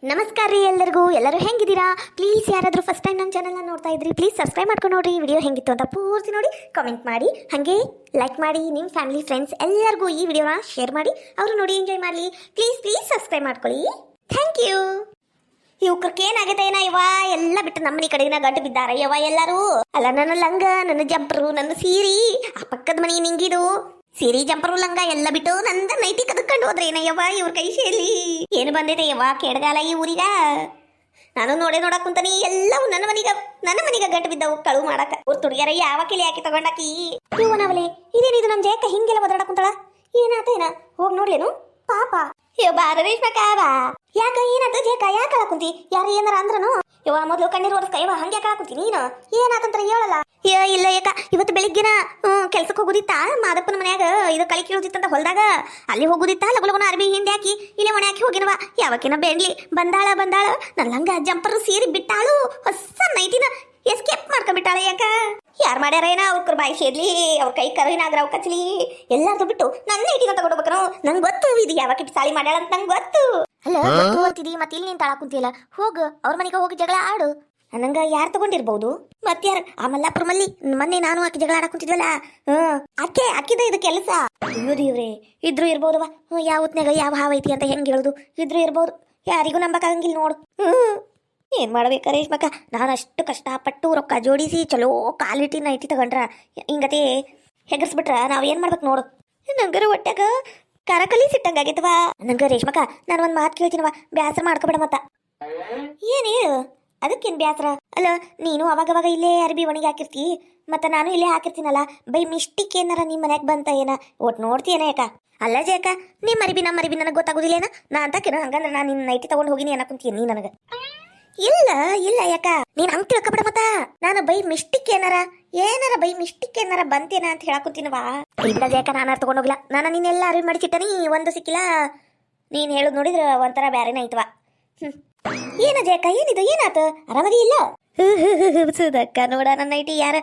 ನಮಸ್ಕಾರ ರೀ ಎಲ್ಲರೂ ಹೆಂಗಿದ್ದೀರಾ? ಪ್ಲೀಸ್ ಯಾರಾದರೂ ಫಸ್ಟ್ ಟೈಮ್ ನಮ್ಮ ಚಾನಲ್ನ ನೋಡ್ತಾ ಇದ್ರಿ ಪ್ಲೀಸ್ ಸಬ್ಸ್ಕ್ರೈಬ್ ಮಾಡ್ಕೊಂಡು ನೋಡಿರಿ. ವಿಡಿಯೋ ಹೆಂಗಿತ್ತು ಅಂತ ಪೂರ್ತಿ ನೋಡಿ ಕಾಮೆಂಟ್ ಮಾಡಿ, ಹಾಗೆ ಲೈಕ್ ಮಾಡಿ. ನಿಮ್ಮ ಫ್ಯಾಮಿಲಿ ಫ್ರೆಂಡ್ಸ್ ಎಲ್ಲರಿಗೂ ಈ ವಿಡಿಯೋನ ಶೇರ್ ಮಾಡಿ, ಅವರು ನೋಡಿ ಎಂಜಾಯ್ ಮಾಡಲಿ. ಪ್ಲೀಸ್ ಸಬ್ಸ್ಕ್ರೈಬ್ ಮಾಡ್ಕೊಳ್ಳಿ. Thank you. ಇವ್ಕಕ್ಕೆ ಏನಾಗೈತೆ ಏನ ಇವ ಎಲ್ಲ ಬಿಟ್ಟು ನಮ್ಮನಿ ಕಡೆಗಿನ ಗಂಟು ಬಿದ್ದಾರೆ ಯವ ಎಲ್ಲರೂ. ಅಲ್ಲ, ನನ್ನ ಲಂಗ, ನನ್ನ ಜಂಪರು, ನನ್ನ ಸೀರಿ, ಆ ಪಕ್ಕದ ಮನೆ ನಿಂಗಿದು ಸೀರಿ ಜಂಪರು ಲಂಗ ಎಲ್ಲ ಬಿಟ್ಟು ನಂದ ನೈಟಿ ಕದ್ಕೊಂಡು ಹೋದ್ರೆ ಏನಯ್ಯವ್ವ ಇವ್ರ ಕೈ ಶೈಲಿ ಏನು ಬಂದೈತೆ ಯವ್ವ ಕೆಡಗಾಲ ಈ ಊರಿಗ. ನಾನು ನೋಡಕ್ ಕುಂತಾನಿ ಎಲ್ಲವೂ ನನ್ನ ಮನಿಗ ಗಂಟು ಬಿದ್ದವು ಕಳು ಮಾಡಕ. ಅವ್ರ ತುಡಿಯಾರ ಯಾವ ಕಿಲಿ ಹಾಕಿ ತಗೊಂಡಾಕಿ ಇವನವಲೆ. ಇದೇನಿದು ನಮ್ ಜಯಕ್ಕ ಹಿಂಗೆಲ್ಲ ಒದರಾಡಕ್ ಕುಂತಾಳ? ಏನಾತೇನ ಹೋಗಿ ನೋಡ್ಲೇನು ಪಾಪ. ಬಾರ ರೇಷ್ಮಕ್ಕ ಬಾ. ಯಾಕ ಏನಾತ ಜಯಕ್ಕ? ಯಾಕ ಕುಂತಿ? ಯಾರು ಏನಾರ ಅಂದ್ರನು? ಯವ್ವ ಮೊದ್ಲು ಕಣ್ಣೀರು ಓಡಿಸ್ಕ ಯವ್ವ. ಹಂಗೆ ಯಾಕ ಕುಂತಿ ನೀನು? ಏನಾತಂತ್ರ ಹೇಳಲ್ಲ. ಇಲ್ಲ ಯಾಕ ಇವತ್ತು ಬೆಳಿಗ್ಗೆನ ಕೆಲ್ಸಕ್ಕೆ ಹೋಗುದಿತ್ತಾ ಮಾದಪ್ಪನ ಮನ್ಯಾಗ ಇದು ಕಳಿ ಕೀಳುದಿತ್ತಂತ ಹೊಲ್ದಾಗ. ಅಲ್ಲಿ ಹೋಗುದಿತ್ತಾ ಲಗುಲಗುನ ಅರ್ಬಿ ಹಿಂಡಿ ಹಾಕಿ ಇಲ್ಲೇ ಒಣ ಹಾಕಿ ಹೋಗಿನವ. ಯಾವಕಿನ ಬೇಡ್ಲಿ ಬಂದಾಳ ನನ್ನ ಹಂಗ ಜಂಪರ್ ಸೀರಿ ಬಿಟ್ಟಾಳು. ಹೊಸ ನೈಟಿನ ಎಸ್ಕೇಪ್ ಮಾಡ್ಕೊಂಡ್ಬಿಟ್ಟಾಳೆ. ಯಾಕ ಯಾರು ಮಾಡ್ಯಾರ ಏನ? ಅವ್ರ ಬಾಯಿ ಸೇರ್ಲಿ, ಅವ್ರ ಕೈ ಕರುವಿನಾಗ್ರ ಅವ್ ಕಚ್ಲಿ ಎಲ್ಲಾರ್ದು ಬಿಟ್ಟು ನನ್ನ ನೈಟಿನ ತಗೊಂಡ್ಬೇಕನು. ನಂಗೆ ಗೊತ್ತು ಇದು ಯಾವಕ್ಕೆ ಸಾಲಿ ಮಾಡ್ಯಾಳ ಅಂತ ನಂಗೆ ಗೊತ್ತು. ಅಲ್ಲ ಗೊತ್ತಿದಿ ಮತ್ತೆ ಇಲ್ಲಿ ನೀನ್ ತಾಳ ಕುಂತಿಯಲ್ಲ, ಹೋಗು ಅವ್ರ ಮನೆಗೆ ಹೋಗಿ ಜಗಳ ಆಡು. ನಂಗ ಯಾರು ತಗೊಂಡಿರ್ಬಹುದು? ಮತ್ಯಾರ ಆ ಮಲ್ಲಾಪುರ ಮಲ್ಲಿ ಮೊನ್ನೆ ನಾನು ಆಕಿ ಜಗಳ ಆಡಕ್ ಕುಂತಿದ್ವಲ್ಲ, ಅಕ್ಕಿದ ಇದು ಕೆಲಸ. ಇವ್ರೇ ಇದ್ರು ಇರ್ಬೋದವ. ಯಾವ ಹೊತ್ನಾಗ ಯಾವ ಹಾವ ಐತಿ ಅಂತ ಹೆಂಗ್ ಹೇಳುದು? ಇದ್ರು ಇರ್ಬೋದು, ಯಾರಿಗೂ ನಂಬಕಾಗಂಗಿಲ್ಲ ನೋಡು. ಏನ್ ಮಾಡ್ಬೇಕ ರೇಷ್ಮಕ್ಕ? ನಾನು ಅಷ್ಟು ಕಷ್ಟಪಟ್ಟು ರೊಕ್ಕ ಜೋಡಿಸಿ ಚಲೋ ಕ್ವಾಲಿಟಿ ನೈಟಿ ತಗೊಂಡ್ರ ಹಿಂಗತೆ ಹೆಗರ್ಸ್ಬಿಟ್ರ ನಾವ್ ಏನ್ ಮಾಡ್ಬೇಕು ನೋಡು. ನಂಗರ ಹೊಟ್ಯಾಗ ಕರಕಲಿ ಸಿಟ್ಟಂಗಾಗೈತವ. ನಂಗ ರೇಷ್ಮಕ್ಕ ನಾನು ಒಂದ್ ಮಾತು ಕೇಳ್ತೀನವ, ಬ್ಯಾಸರ ಮಾಡ್ಕೊಬೇಡ ಮತ್ತ. ಏನ್ ಹೇಳು? ಅದಕ್ಕೇನು ಬ್ಯಾಸರ? ಅಲ್ಲ, ನೀನು ಅವಾಗವಾಗ ಇಲ್ಲೇ ಅರ್ಬಿ ಒಣಗಿ ಹಾಕಿರ್ತಿ, ಮತ್ತೆ ನಾನು ಇಲ್ಲೇ ಹಾಕಿರ್ತೀನಲ್ಲ. ಬೈ ಮಿಸ್ಟಿಕ್ ಏನಾರ ನಿಮ್ಮ ಮನ್ಯಾಗ ಬಂತ ಏನ ಒಟ್ಟು ನೋಡ್ತೀಯನ ಯಾಕ? ಅಲ್ಲ ಜಯಕ, ನಿಮ್ಮ ಅರಿಬಿ ನಮ್ಮ ಅರಿಬಿ ನನಗೆ ಗೊತ್ತಾಗುದಿಲ್ಲೇನ? ನಾ ಅಂತಕೇನು ಹಂಗಂದ್ರೆ ನಾನು ನಿನ್ನ ನೈಟಿ ತಗೊಂಡು ಹೋಗಿನಿ ಅನ್ನಕುಂತೀನಿ ನೀ ನನಗೆ. ಇಲ್ಲ ಯಾಕ ನೀನ್ ಹಂಗ್ ತಿಳ್ಕೊಬೇಡ ಮತ್ತ. ನಾನು ಬೈ ಮಿಸ್ಟಿಕ್ ಏನಾರ ಬೈ ಮಿಸ್ಟಿಕ್ ಏನಾರ ಬಂತೇನ ಅಂತ ಹೇಳಕುಂತೀನವಾ. ಇಲ್ಲ ಜಯಕ, ನಾನು ತಗೊಂಡೋಗಿಲ್ಲ. ನಾನು ನೀನೆಲ್ಲ ಅರಿವಿ ಮಾಡಿಸಿಟ್ಟನಿ, ಒಂದು ಸಿಕ್ಕಿಲ್ಲ. ನೀನ್ ಹೇಳುದು ನೋಡಿದ್ರ ಒಂಥರ ಬ್ಯಾರೇನ ಐತವ. ಏನ ಜಯಕ, ಏನಿದು? ಏನಾತ? ಆರಾಮದಿ ಇಲ್ಲ? ಸುದಕ್ಕ ನೋಡ ನನ್ನ ನೈಟಿ ಯಾರ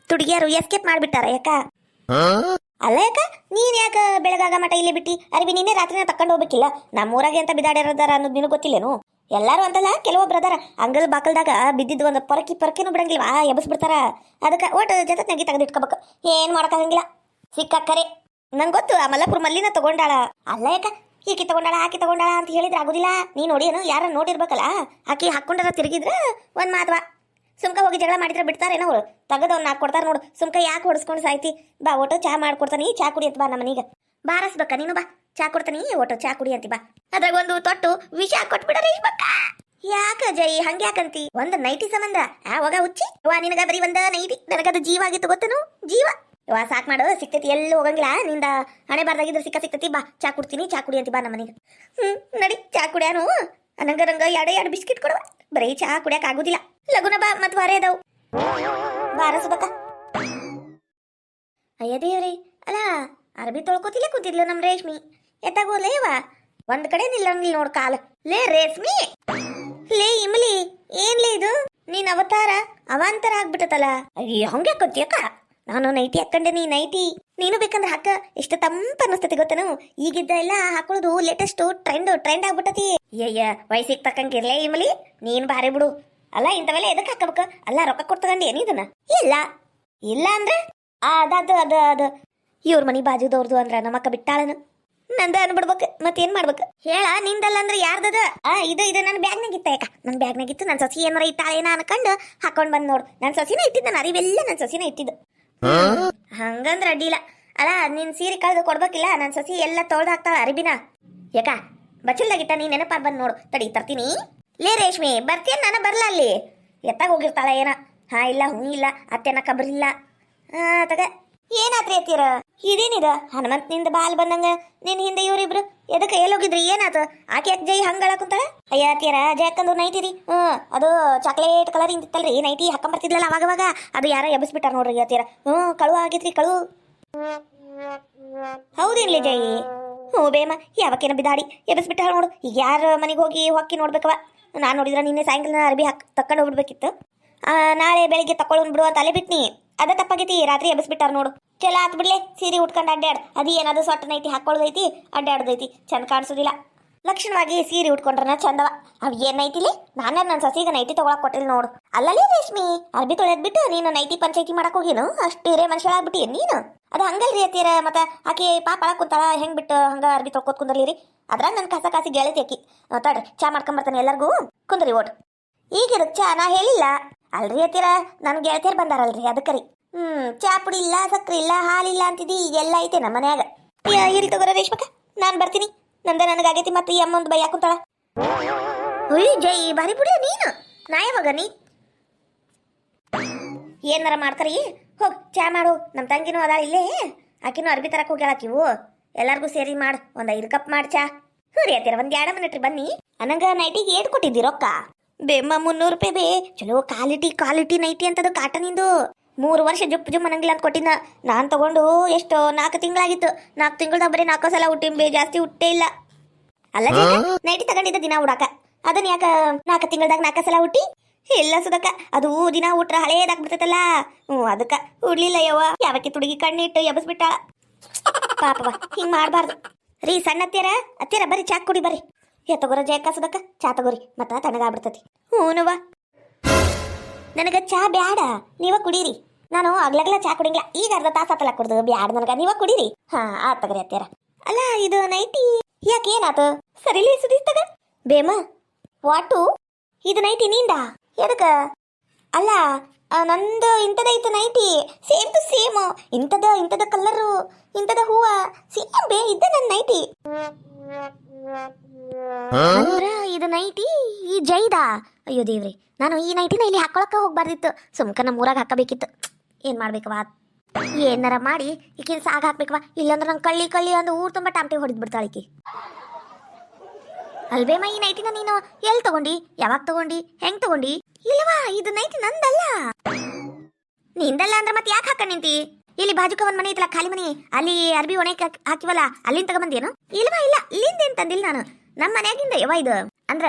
ತುಡಿಯಾರು ಎಸ್ಕೇಪ್ ಮಾಡ್ಬಿಟ್ಟಾರ ಯಾಕ? ಅಲ್ಲ ಯಾಕ ನೀನ್ ಯಾಕ ಬೆಳಗಾಗ ಮಠ ಇಲ್ಲೇ ಬಿಟ್ಟಿ ಅರಿವಿ? ನಿನ್ನೆ ರಾತ್ರಿನ ತಕೊಂಡು ಹೋಗ್ಬೇಕಿಲ್ಲ? ನಮ್ಮೂರಾಗೆ ಅಂತ ಬಿದಾಡಿರೋದಾರ ಅನ್ನೋದು ನಿನಗೆ ಗೊತ್ತಿಲ್ಲೇನು? ಎಲ್ಲಾರು ಅಂತಲ್ಲ, ಕೆಲವೊಬ್ರು ಅದಾರ ಅಂಗಲ್ ಬಾಕಲ್ದಾಗ ಬಿದ್ದಿದ್ದು ಒಂದು ಪೊರಕಿನೂ ಬಿಡಂಗಿಲ್ವಾ, ಎಬಸ್ಬಿಡ್ತಾರ. ಅದಕ್ಕೆ ಒಟ್ಟು ಜಗತ್ನಾಗಿ ತೆಗೆದು ಇಟ್ಕೋಬೇಕು. ಏನ್ ಮಾಡಕ್ಕಾಗಂಗಿಲ್ಲ. ಸಿಕ್ಕರೆ ನಂಗೆ ಗೊತ್ತು ಆ ಮಲ್ಲಪುರ ಮಲ್ಲಿನ ತಗೊಂಡಾಳ. ಅಲ್ಲ ಯಾಕ ಈಕಿ ತಗೊಂಡಾಳ ಆಕಿ ತಗೊಂಡಾಳ ಅಂತ ಹೇಳಿದ್ರೆ ಆಗುದಿಲ್ಲ. ನೀ ನೋಡಿಯೇನು? ಯಾರ ನೋಡಿರ್ಬೇಕಲ್ಲ. ಆಕಿ ಹಾಕೊಂಡಾರ ತಿರುಗಿದ್ರ ಒಂದ್ ಮಾತವಾ. ಸುಮ್ಕ ಹೋಗಿ ಜಗಳ ಮಾಡಿದ್ರೆ ಬಿಡ್ತಾರೇನೋ ಅವ್ರು? ತೆಗೆದು ಅವ್ನ ಕೊಡ್ತಾರ ನೋಡು. ಸುಮ್ಕ ಯಾಕೆ ಹೊಡ್ಸ್ಕೊಂಡು ಸಾಯ್ತಿ? ಬಾ, ಒಟ್ಟು ಚಾ ಮಾಡ್ಕೊಡ್ತಾನಿ, ಚಾ ಕುಡಿ ಅಂತ ಬಾ ನಮ್ಮನೀಗ. ಬಾರಸ್ಬೇಕ ನೀನು? ಬಾ, ಚಾ ಕೊಡ್ತಾನಿ, ಒಟ್ಟು ಚಾ ಕುಡಿ ಅಂತಿ ಬಾ. ಅದ್ರಾಗ ಒಂದು ತೊಟ್ಟು ವಿಷ ಕೊಟ್ಬಿಡರಿ ಯಾಕ ಜೈ ಹಂಗೆ ಯಾಕಂತಿ? ಒಂದ್ ನೈಟಿ ಸಂಬಂಧ ಯಾವಾಗ ಹುಚ್ಚಿ ವಾ ನಿನಗ? ಬರೀ ಒಂದ ನೈಟಿ, ನನಗದು ಜೀವ ಆಗಿತ್ತು ಗೊತ್ತನು? ಜೀವ ವಾ, ಸಾಕ್ ಮಾಡು. ಸಿಕ್ತೈತಿ, ಎಲ್ಲೂ ಹೋಗಂಗಿಲ್ಲ ನಿಂದ. ಹಣೆ ಬಾರ್ದಾಗಿದ್ರೆ ಸಿಕ್ತೈತಿ. ಬಾ, ಚಾ ಕುಡ್ತೀನಿ, ಚಾ ಕುಡಿ ಅಂತಿ ಬಾ ನಮ್ಮನೀಗ. ನಡಿ ಚಾ ಕುಡಿಯಾನು. ನಂಗ ಎರಡು ಬಿಸ್ಕಿಟ್ ಕೊಡುವ. ಬರೀ ಚಾ ಕುಡಿಯಕ್ ಆಗುದಿಲ್ಲ. ಲಗುನ ಬಾ, ಮತ್ ವಾರೇ ಅದಾವು. ಬಾರಸ್ಬೇಕ. ಅಯ್ಯ ದೇವ್ರಿ, ಅಲ್ಲ ಅರ್ಬಿ ತೊಳ್ಕೊತಿಲ್ಲ ಕುಂತಿದ್ಲು ನಮ್ ರೇಷ್ಮಿ. ಎತ್ತಾಗೋಲೇವ ಒಂದ್ ಕಡೆ ನಿಲ್ಲಂಗಿಲ್ಲ ನೋಡ್ ಕಾಲ. ಲೇ ರೇಷ್ಮಿ, ಲೇ ಇಮ್ಲಿ, ಏನ್ಲೇ ಇದು? ನೀನ್ ಅವತಾರ ಅವಾಂತರ ಆಗ್ಬಿಟ್ಟತಲ್ಲ. ಅಯ್ಯ ಹಂಗೆ ಹಾಕೊಂತಿಯಕ್ಕ? ನಾನು ನೈಟಿ ಹಾಕೊಂಡೇನಿ, ನೈಟಿ. ನೀನು ಬೇಕಂದ್ರೆ ಹಾಕ. ಎಷ್ಟು ತಂಪ ಅನ್ನಿಸ್ತತಿ ಗೊತ್ತನು? ಈಗಿದ್ದ ಎಲ್ಲ ಹಾಕೊಳ್ಳೋದು ಲೇಟೆಸ್ಟ್ ಟ್ರೆಂಡ್ ಆಗ್ಬಿಟ್ಟತಿ. ಅಯ್ಯ ವಯಸ್ಸಿಗೆ ತಕ್ಕಂಗಿರ್ಲೇ ಇಮ್ಲಿ, ನೀನ್ ಬಾರಿ ಬಿಡು. ಅಲ್ಲ ಇಂಥವೆಲ್ಲ ಎದಕ್ ಹಾಕಬೇಕ? ಅಲ್ಲ ರೊಕ್ಕ ಕೊಟ್ಟು ತಗೊಂಡಿ ಏನಿದನ? ಇಲ್ಲ ಅಂದ್ರೆ ಅದ ಇವ್ರ ಮನಿ ಬಾಜುದವ್ರದು ಅಂದ್ರ ನಮ್ಮಕ್ಕ ಬಿಟ್ಟಾಳನು. ನಂದ ಅನ್ಬಿಡ್ಬೇಕು, ಮತ್ತೇನ್ ಮಾಡ್ಬೇಕು ಹೇಳ? ನಿಂದಲ್ಲ ಅಂದ್ರೆ ಯಾರ್ದದ? ಇದು ನನ್ನ ಬ್ಯಾಗ್ನಾಗಿತ್ತ ಯಾಕ? ನನ್ನ ಬ್ಯಾಗ್ನಾಗಿತ್ತು. ನನ್ನ ಸಸಿ ಏನಾರ ಇಟ್ಟಾಳೇನ ಅನ್ಕಂಡು ಹಾಕೊಂಡ್ ಬಂದ್ ನೋಡು. ನನ್ನ ಸಸಿನ ಇಟ್ಟಿದ್ದ, ನಾನು ಅರಿವೆಲ್ಲ ನನ್ನ ಸಸಿನ ಇಟ್ಟಿದ್ದು. ಹಂಗಂದ್ರ ಅಡ್ಡಿಲ್ಲ. ಅಲ್ಲ ನಿನ್ ಸೀರೆ ಕಳೆದು ಕೊಡ್ಬೇಕಿಲ್ಲ? ನನ್ನ ಸಸಿ ಎಲ್ಲ ತೊಳ್ದು ಹಾಕ್ತಾಳ ಅರಿಬಿನ. ಯಾಕ ಬಚ್ಚಲ್ದಾಗಿಟ್ಟ? ನೀ ನೆನಪಾಗ ಬಂದ್ ನೋಡು. ತಡಿ ತರ್ತೀನಿ. ಲೇ ರೇಷ್ಮಿ, ಬರ್ತೀಯ? ನಾನು ಬರ್ಲ ಅಲ್ಲಿ ಎತ್ತಾಗ ಹೋಗಿರ್ತಾಳ ಏನ? ಇಲ್ಲ ಹೂ ಇಲ್ಲ, ಅತ್ತೆನ ಕಬರಿಲ್ಲ. ತಗ ಏನಾತ್ರಿ ಅತ್ತೀರ? ಇದೇನಿದ ಹನುಮಂತನಿಂದ ಬಾಲ್ ಬಂದಂಗ ನಿನ್ ಹಿಂದೆ ಇವ್ರಿಬ್ರು ಎದಕ್ಕೆ ಎಲ್ಲೋಗಿದ್ರಿ? ಏನಾತ? ಆಕೆ ಯಾಕೆ ಜೈ ಹಂಗಳ ಕುಂತಾಳ? ಅಯ್ಯ ಅತ್ತೀರ, ಜಯಕ್ಕಂದು ನೈಟಿರಿ. ಅದು ಚಾಕ್ಲೇಟ್ ಕಲರ್ ಇಂತಿತ್ತಲ್ರಿ ನೈಟಿ ಹಾಕೊಂಬರ್ತಿದ್ಲಲ್ಲ ಅವಾಗವಾಗ, ಅದು ಯಾರ ಎಬ್ಬಿಸ್ಬಿಟ್ಟಾರ ನೋಡ್ರಿ ಅತ್ತೀರ. ಕಳುವ ಆಗೈತ್ರಿ, ಕಳು. ಹೌದೇನ್ಲಿ ಜೈ? ಬೇಮ ಯಾವಕ್ಕೇನ ಬಿದಾಡಿ ಎಬ್ಬಿಸ್ಬಿಟ್ಟಾಳ ನೋಡು. ಈಗ ಯಾರ ಮನೆಗೆ ಹೋಗಿ ಹೊಕ್ಕಿ ನೋಡ್ಬೇಕವ? ನಾನು ನೋಡಿದ್ರ ನಿನ್ನೆ ಸಾಯಂಕಾಲ ಅರ್ಬಿ ತಕೊಂಡು ಹೋಗ್ಬಿಡ್ಬೇಕಿತ್ತು. ನಾಳೆ ಬೆಳಿಗ್ಗೆ ತಕೊಳ್ಳೋನ್ ಬಿಡು ಅಂತ ಅಲ್ಲೇ ಬಿಟ್ನಿ. ಅದ ತಪ್ಪಾಗೈತಿ, ರಾತ್ರಿ ಎಬ್ಬಿಸ್ಬಿಟ್ಟಾರ ನೋಡು. ಚಲ ಆತ್ ಬಿಡ್ಲೆ, ಸೀರೆ ಉಟ್ಕೊಂಡು ಅಡ್ಡಾಡ್. ಅದು ಏನದು ಸೊಟ್ಟ ನೈಟಿ ಹಾಕೊಳ್ಳೋದೈತಿ, ಅಡ್ಡಾಡ್ದೈತಿ, ಚಂದ ಕಾಣಿಸೋದಿಲ್ಲ. ಲಕ್ಷಣವಾಗಿ ಸೀರೆ ಉಟ್ಕೊಂಡ್ರನ ಚಂದವ. ಅವ್ ಏನ್ ನೈಟಿಲಿ ನಾನು ನನ್ನ ಸಸಿಗೆ ನೈಟಿ ತಗೊಳಕ್ ಕೊಟ್ಟಿಲ್ಲ ನೋಡು. ಅಲ್ಲಲ್ಲಿ ರೇಷ್ಮಿ ಅರ್ಬಿ ತೊಳೆದ್ ಬಿಟ್ಟು ನೀನು ನೈಟಿ ಪಂಚಾಯತಿ ಮಾಡಕ್ ಹೋಗಿನು ಅಷ್ಟೇ ಮನುಷ್ಯಳಾಗ್ಬಿಟ್ಟಿ ನೀನು. ಅದು ಹಂಗಲ್ರಿ ಅತ್ತೀರ. ಮತ್ತೆ ಆಕೆ ಪಾಪ ಅಳಕ್ ಕುಂತಾಳ, ಹೆಂಗ್ ಬಿಟ್ಟು ಹಂಗ ಅರ್ಬಿ ತೊಳ್ಕೊತ್ ಕುಂದರ್ಲಿರಿ. ಅದ್ರಾಗ ನನ್ ಕಸ ಕಾಸಿ ಗೆಳತಿ ಆಕಿ. ತಡ್ರಿ ಚಾ ಮಾಡ್ಕೊಂಬರ್ತಾನೆ ಎಲ್ಲರಿಗೂ, ಕುಂದ್ರಿ ಓಟ್. ಈಗ ಚಾ ನಾ ಹೇಳಿಲ್ಲ ಅಲ್ರಿ ಅತ್ತೀರ, ನನ್ ಗೆಳತಿಯರ್ ಬಂದಾರಲ್ರಿ ಅದಕ್ಕರಿ. ಚಾ ಪುಡಿ ಇಲ್ಲ, ಸಕ್ರೆ ಇಲ್ಲ, ಹಾಲಿಲ್ಲ ಅಂತಿದ್ದಿ. ಈಗೆಲ್ಲ ಐತೆ ನಮ್ಮ ಮನ್ಯಾಗ. ಇರಿ ತಗೋರ ರೇಷ್ಮಕ್ಕ, ನಾನ್ ಬರ್ತೀನಿ. ನಂದ ನನಗಾಗೈತಿ ಮತ್ತೆ ಈ ಅಮ್ಮ ಒಂದು ಬೈ ಹಾಕುತ್ತಾಳ. ಉಯ್ ಜೈ ಬಾರಿ ಬಿಡಿ ನೀನು. ನಾ ಯಾವಾಗ ನೀ ಏನಾರ ಮಾಡ್ತಾರಿ. ಹೋಗ್ ಚಾ ಮಾಡು. ನಮ್ಮ ತಂಗಿನೂ ಅದಾಳ ಇಲ್ಲೇ, ಆಕಿನೂ ಅರ್ಬಿ ತರಕ್ ಹೋಗ್ಯಾಳಕಿವು. ಎಲ್ಲಾರ್ಗೂ ಸೇರಿ ಮಾಡು, ಒಂದ್ 5 ಕಪ್ ಮಾಡಿ ಚಾ. ಹ್ಞೂ ರೀ ಅತ್ತೀರ, ಒಂದ್ 2 ಮಿನಿಟ್ ಬನ್ನಿ. ಅನ್ನಂಗ ನೈಟಿಗೆ ಏಟ್ ಕೊಟ್ಟಿದ್ದಿ ರೊಕ್ಕ? ಬೇಮ್ಮ 300 ರೂಪಾಯಿ ಬೇ. ಚಲೋ ಕ್ವಾಲಿಟಿ ನೈಟಿ ಅಂತದು ಕಾಟನಿಂದು. 3 ವರ್ಷ ಜುಮ್ ಅನ್ನಂಗಿಲ್ಲ ಅಂತ ಕೊಟ್ಟಿನ. ನಾನ್ ತಗೊಂಡು ಎಷ್ಟು 4 ತಿಂಗಳಾಗಿತ್ತು. 4 ತಿಂಗಳದಾಗ ಬರೀ 4 ಸಲ ಹುಟ್ಟಿಂಬೆ, ಜಾಸ್ತಿ ಹುಟ್ಟೇ ಇಲ್ಲ. ಅಲ್ಲ ನೈಟಿ ತಗೊಂಡಿದ್ದ ದಿನ ಉಡಾಕ, ಅದನ್ನ ಯಾಕ 4 ತಿಂಗಳದಾಗ 4 ಸಲ ಹುಟ್ಟಿ? ಇಲ್ಲ ಸುದಕ್ಕ, ಅದು ದಿನ ಉಟ್ರ ಹಳೇದಾಗ್ಬಿಡ್ತೈತಲ್ಲ. ಅದಕ್ಕ ಉಡ್ಲಿಲ್ಲ ಯವ್ವ. ಯಾವಕ್ಕೆ ತುಡುಗಿ ಕಣ್ಣಿಟ್ಟು ಎಬಸ್ಬಿಟ್ಟಾಳ ಪಾಪವ. ಹಿಂಗ್ ಮಾಡ್ಬಾರ್ದು ರೀ. ಸಣ್ಣ ಅತ್ತೀರ ಬರ್ರಿ ಚಾ ಕುಡಿ ಬರ್ರಿ. ತಗೋರ ಜಯಕ್ಕ ಸುದಕ್ಕ ಚಾ ತಗೋರಿ, ಮತ್ತ ತಣ್ಣಗಾಗ್ಬಿಡ್ತತಿ. ಹೂನುವ ನನಗ ಚಾ ಬ್ಯಾಡ, ನೀವ ಕುಡೀರಿ. ನಾನು ಆಗ್ಲಗ್ಲ ಚಾ ಕುಡಿಂಗಿಲ್ಲ. ಈಗ ಅರ್ಧ ತಾಸ ಆತಲ್ಲ ಕುಡ್ದು, ಬ್ಯಾಡ ನನಗ, ನೀವ ಕುಡೀರಿ. ಹಾ ಆತ್ ತಗರಿ ಅತ್ತೀರ. ಅಲ್ಲ ಇದು ನೈಟಿ ಯಾಕೆ ಏನಾತು? ಸರಿಲಿ ಸುದೀಸ್ತಗ ಬೇಮ ವಾಟು ಇದು ನೈಟಿ ನಿಂದ ಎದಕ? ಅಲ್ಲ ನಂದು ಇಂಥದೈತು ನೈಟಿ, ಸೇಮ್ ಟು ಸೇಮ್. ಇಂಥದ ಕಲರು, ಇಂಥದ ಹೂವ ಸೇಮ್ ಬೇ ಇದ್ದ ನನ್ನ ನೈಟಿ. ಅಂದ್ರ ಇದು ನೈಟಿ ಈ ಜೈದಾ? ಅಯ್ಯೋ ದೇವ್ರಿ, ನಾನು ಈ ನೈಟಿನ ಇಲ್ಲಿ ಹಾಕೊಳಕ ಹೋಗ್ಬಾರ್ದಿತ್ತು. ಸುಮ್ಕ ನಮ್ಮ ಊರಾಗ ಹಾಕಬೇಕಿತ್ತು. ಏನ್ ಮಾಡ್ಬೇಕವಾ? ಏನಾರ ಮಾಡಿ ಈಕಿನ ಸಾಗ ಹಾಕ್ಬೇಕವಾ. ಇಲ್ಲಾಂದ್ರೆ ನಂಗೆ ಕಳ್ಳಿ ಅಂದು ಊರ್ ತುಂಬ ಟಾಮ್ಟಿ ಹೊಡೆದ್ ಬಿಡ್ತಾಳಿಕಿ. ಅಲ್ಬೇಮ್ಮ, ಈ ನೈಟಿನ ನೀನು ಎಲ್ಲಿ ತಗೊಂಡಿ? ಯಾವಾಗ ತಗೊಂಡಿ? ಹೆಂಗ್ ತಗೊಂಡಿ? ಇಲ್ವಾ, ಇದು ನೈಟಿ ನಂದಲ್ಲ. ನಿಂದಲ್ಲ ಅಂದ್ರೆ ಮತ್ತೆ ಯಾಕೆ ಹಾಕ ನಿಂತಿ? ಇಲ್ಲಿ ಬಾಜುಕ ಒಂದ್ ಮನೆ ಐತಲ್ಲ, ಖಾಲಿ ಮನೆ, ಅಲ್ಲಿ ಅರ್ಬಿ ಒಣಕ್ ಹಾಕಿವಲ್ಲ, ಅಲ್ಲಿಂದ ತಗೊಂಬಂದೇನು? ಇಲ್ವಾ, ಇಲ್ಲ ಇಲ್ಲಿಂದೇನ್ ತಂದಿಲ್ಲ ನಾನು, ನಮ್ಮ ಮನ್ಯಾಗಿಂದ ಯವ ಇದು. ಅಂದ್ರ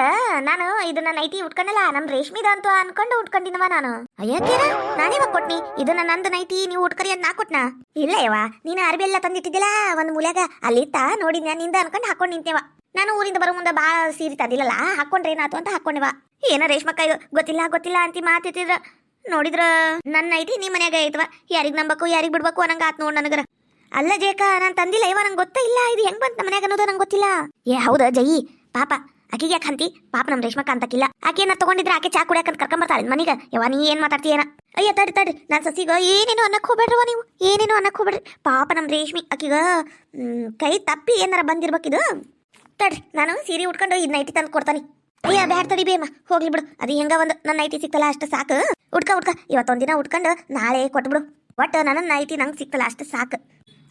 ನಾನು ಇದನ್ನ ನೈಟಿ ಉಟ್ಕೊಂಡಲ್ಲ, ನಮ್ ರೇಷ್ಮಿದ ಅಂತ ಅನ್ಕೊಂಡು ಉಟ್ಕೊಂಡಿನವ ನಾನು. ಅಯ್ಯತ್ತೀರ, ನಾನಿವಾಗ ಕೊಟ್ನಿ ಇದನ್ನ ನಂದು ನೈಟಿ ನೀವು ಉಟ್ಕರಿ ಅಂತ ನಾ ಕೊಟ್ನಾ? ಇಲ್ಲ ಯವ, ನೀನು ಅರ್ಬಿ ಎಲ್ಲ ತಂದಿಟ್ಟಿದ್ದಿಲ್ಲ ಒಂದ್ ಮೂಲ್ಯಾಗ, ಅಲ್ಲಿತ್ತ ನೋಡಿದ್ನ ನಿಂದ ಅನ್ಕೊಂಡು ಹಾಕೊಂಡ್ ನಿಂತೇವ. ನಾನು ಊರಿಂದ ಬರೋ ಮುಂದೆ ಬಾಳ ಸೀರೆ ತಂದಿಲ್ಲಲ್ಲ, ಹಾಕೊಂಡ್ರೆ ಏನಾತು ಅಂತ ಹಾಕೊಂಡೆವ. ಏನ ರೇಷ್ಮಕ್ಕ ಇದು ಗೊತ್ತಿಲ್ಲ ಅಂತಿ ಮಾತಿದ್ರ ನೋಡಿದ್ರ ನನ್ನ ಐತಿ ನೀ ಮನ್ಯಾಗ ಐತವ. ಯಾರಿಗ್ ನಂಬಕು ಯಾರಿಗ್ ಬಿಡ್ಬೇಕು ಅನ್ನಂಗ ಆತ್ ನೋಡ್ ನನಗರ. ಅಲ್ಲ ಜೇಕ, ನಾನ್ ತಂದಿಲ್ಲ ಇವ, ನಂಗೆ ಗೊತ್ತ ಇಲ್ಲ ಇದು ಹೆಂಗ್ ಬಂತ ನಮ್ಮ ಮನ್ಯಾಗ ಅನ್ನೋದು ನಂಗೆ ಗೊತ್ತಿಲ್ಲ. ಹೌದಾ ಜೈ? ಪಾಪ ಆಕಿಗೆ ಯಾಕೆ ಅಂತಿ? ಪಾಪ ನಮ್ ರೇಷ್ಮಕ್ಕ ಅಂತಕಿಲ್ಲ. ಆಕೆ ಏನಾರ ತಗೊಂಡಿದ್ರೆ ಆಕೆ ಚಾ ಕುಡಿಯಕಂತ ಕರ್ಕೊಂಬರ್ತಾಳೆ ಮನೀಗ. ಯವ ನೀ ಏನ್ ಮಾತಾಡ್ತೀಯನ? ಅಯ್ಯ ತಡಿ ನಾನ್ ಸಸಿಗ ಏನೇನು ಅನ್ನಕ್ ಹೋಗ್ಬೇಡ್ರವ ನೀವು, ಏನೇನು ಅನ್ನಕ್ ಹೋಗ್ಬೇಡ್ರಿ. ಪಾಪ ನಮ್ ರೇಷ್ಮಿ ಆಕಿಗ ಕೈ ತಪ್ಪಿ ಏನಾರ ಬಂದಿರ್ಬೇಕಿದು. ತಡ್ರಿ ನಾನು ಸೀರೆ ಉಟ್ಕೊಂಡು ಇದ್ ನೈಟಿ ತಂದು ಕೊಡ್ತಾನೆ. ಅಯ್ಯ ಬ್ಯಾಡ್ ತಡಿ ಬೇಮ, ಹೋಗ್ಲಿ ಬಿಡು. ಅದು ಹೆಂಗ ಒಂದು ನನ್ನ ನೈಟಿ ಸಿಕ್ತಲ್ಲ ಅಷ್ಟು ಸಾಕು. ಉಟ್ಕ ಇವತ್ತೊಂದಿನ ಉಟ್ಕೊಂಡು ನಾಳೆ ಕೊಟ್ಬಿಡು. ಒಟ್ಟು ನನ್ನ ನೈಟಿ ನಂಗೆ ಸಿಕ್ತಲ್ಲ ಅಷ್ಟು ಸಾಕು.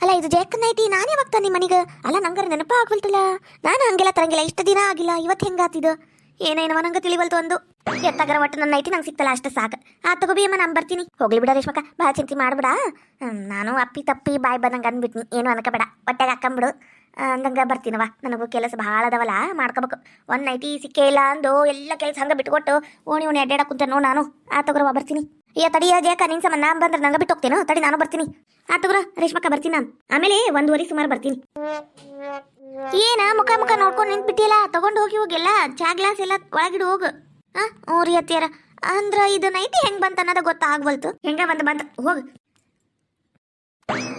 ಅಲ್ಲ ಇದು ಜಯಕ್ಕ ನೈಟಿ ನಾನು ಯಾವಾಗ ತಂದಿ ಮನಿಗ? ಅಲ್ಲ ನಂಗಾರ ನೆನಪ ಆಗ್ಬಲ್ತಲ್ಲ. ನಾನು ಹಂಗೆಲ್ಲ ತರಂಗಿಲ್ಲ, ಇಷ್ಟು ದಿನ ಆಗಿಲ್ಲ, ಇವತ್ತು ಹೆಂಗಾತಿದು ಏನೇನವ ನಂಗೆ ತಿಳಿಬಲ್ತು. ಒಂದು ಎತ್ತಾಗರ ಒಟ್ಟು ನನ್ನ ನೈಟಿ ನಂಗೆ ಸಿಕ್ತಲ್ಲ ಅಷ್ಟು ಸಾಕು. ತಗೋ ಬೇಮ, ನಾನು ಬರ್ತೀನಿ. ಹೋಗ್ಲಿ ಬಿಡ ರೇಷ್ಮಕ್ಕ, ಭಾಳ ಚಿಂತೆ ಮಾಡ್ಬಿಡ. ನಾನು ಅಪ್ಪಿ ತಪ್ಪಿ ಬಾಯ್ ಬಂದಂಗೆ ಅಂದ್ಬಿಟ್ನಿ, ಏನು ಅನ್ಕೋಬೇಡ. ಹೊಟ್ಟೆಗೆ ಹಾಕೊಂಬಿಡು ಅಂದಂಗ ಬರ್ತೀನವ. ನನಗೂ ಕೆಲಸ ಭಾಳ ಅದಾವಲ್ಲ, ಮಾಡ್ಕೋಬೇಕು. ಒಂದು ನೈಟಿ ಸಿಕ್ಕೇ ಇಲ್ಲ ಅಂದು ಎಲ್ಲ ಕೆಲಸ ಹಂಗೆ ಬಿಟ್ಕೊಟ್ಟು ಓಣಿ ಅಡ್ಡಾಡಕ್ ಕುಂತೇನೋ ನಾನು. ತಗೋರವ ಬರ್ತೀನಿ. ತಡಿ ಜಯಕ, ನಿನ್ ಸಮ ನಾ ಬಂದ್ರೆ ನಂಗೆ ಬಿಟ್ಟು ಹೋಗ್ತೇನೋ. ತಡಿ ನಾನು ಬರ್ತೀನಿ. ತಗೋರ ರೇಷ್ಮಕ್ಕ, ಬರ್ತೀನಿ ನಾನು. ಆಮೇಲೆ 1:15 ಸುಮಾರು ಬರ್ತೀನಿ. ಏನ ಮುಖ ನೋಡ್ಕೊಂಡು ನಿಂತ್ಬಿಟ್ಟಿಯಲ್ಲ, ತಗೊಂಡು ಹೋಗಿ ಚಾ ಗ್ಲಾಸ್ ಎಲ್ಲ ಒಳಗಿಡು ಹೋಗು. ರೀ ಅತ್ತಿಯಾರ, ಅಂದ್ರ ಇದು ನೈಟಿ ಹೆಂಗ್ ಬಂತ ಅನ್ನೋದ ಗೊತ್ತಾಗ್ಬಲ್ತು. ಹೆಂಗ ಬಂತ ಹೋಗು.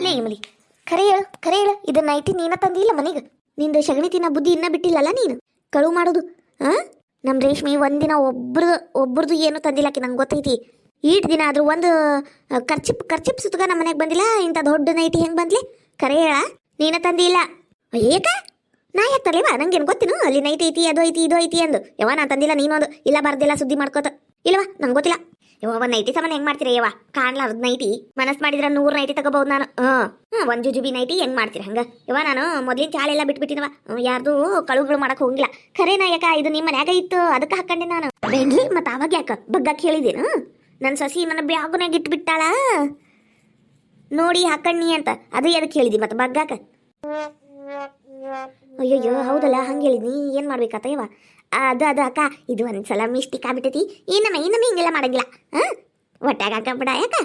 ಲೇ ಇಮಲಿ, ಖರೆ ಹೇಳು ಇದು ನೈಟಿ ನೀನ ತಂದಿಲ್ಲ ಮನೆಗೆ? ನಿಂದ ಸಗಣಿ ತಿನ್ನ ಬುದ್ಧಿ ಇನ್ನ ಬಿಟ್ಟಿಲ್ಲಲ್ಲ ನೀನು? ಕಳು ಮಾಡೋದು. ನಮ್ ರೇಷ್ಮಿ ಒಂದಿನ ಒಬ್ರದು ಏನು ತಂದಿಲ್ಲಕಿ, ನಂಗೆ ಗೊತ್ತೈತಿ. ಈಟ್ ದಿನ ಆದ್ರೂ ಒಂದು ಕರ್ಚಿಪ್ ಸುತ್ತಗ ನಮ್ಮ ಮನೆಗೆ ಬಂದಿಲ್ಲ. ಇಂಥ ದೊಡ್ಡ ನೈಟಿ ಹೆಂಗ್ ಬಂದ್ಲಿ? ಖರೆ ಹೇಳ, ನೀನ ತಂದಿಲ್ಲ. ಏಕ ನಾ ಯಾಕೆ ತರ್ಲಿವಾ? ನಂಗೇನು ಗೊತ್ತಿನು ಅಲ್ಲಿ ನೈಟ್ ಐತಿ ಅದು ಐತಿ ಇದು ಐತಿ ಅಂದು. ಯವ ನಾ ತಂದಿಲ್ಲ, ನೀನೊಂದು ಇಲ್ಲ ಬರ್ದಿಲ್ಲ ಸುದ್ದಿ ಮಾಡ್ಕೋತ. ಇಲ್ವಾ ನಂಗೆ ಗೊತ್ತಿಲ್ಲ. ಯವ್ವ ನೈಟಿ ಸಾಮಾನು ಹೆಂಗ್ ಮಾಡ್ತೀರ ಯವ್ವ? ಕಾಣ್ಲಾರ್ದ ನೈಟಿ ಮನಸ್ ಮಾಡಿದ್ರ 100 ನೈಟಿ ತಗೋಬಹುದು ನಾನು. ಒಂದ್ ಜುಜುಬಿ ನೈಟಿ ಹೆಂಗ್ ಮಾಡ್ತೀರ ಹಂಗ? ಯವ್ವ ನಾನು ಮೊದ್ಲಿನ ಚಾಳೆಲ್ಲ ಬಿಟ್ಬಿಟ್ಟಿನವ, ಯಾರ್ದು ಕಳುಗಳು ಮಾಡಕ್ ಹೋಗಿಲ್ಲ. ಖರೇನ ಯಾಕ ಇದು ನಿಮ್ಮ ಮನ್ಯಾಗ ಇತ್ತು ಅದಕ್ಕೆ ಹಾಕೊಂಡೆ ನಾನು. ಬೆಂಡ್ಲಿ ಮತ್ತ ಅವಾಗ ಯಾಕ ಬಗ್ಗಕ್ಕೆ ಹೇಳಿದೇನು? ನನ್ನ ಸಸಿ ನನ್ನ ಬ್ಯಾಗುನಾಗ ಇಟ್ಬಿಟ್ಟಾಳ ನೋಡಿ ಹಾಕಣ್ಣಿ ಅಂತ. ಅದು ಎದಕ್ಕೆ ಹೇಳಿದಿ ಮತ್ತೆ ಬಗ್ಗಾಕ? ಅಯ್ಯಯ್ಯೋ ಹೌದಲ್ಲ, ಹಂಗೆ ಹೇಳಿದ್ನಿ. ಏನ್ ಮಾಡ್ಬೇಕಾತ ಯವ್ವ? ಅದು ಅಕ್ಕ, ಇದು ಒಂದ್ಸಲ ಮಿಸ್ಟೇಕ್ ಆಗ್ಬಿಟ್ಟೈತಿ. ಇನ್ನೊಮ್ಮೆ ಹಿಂಗೆಲ್ಲ ಮಾಡಂಗಿಲ್ಲ. ಹೊಟ್ಯಾಗ ಹಾಕಬಿಡ ಯಾಕ?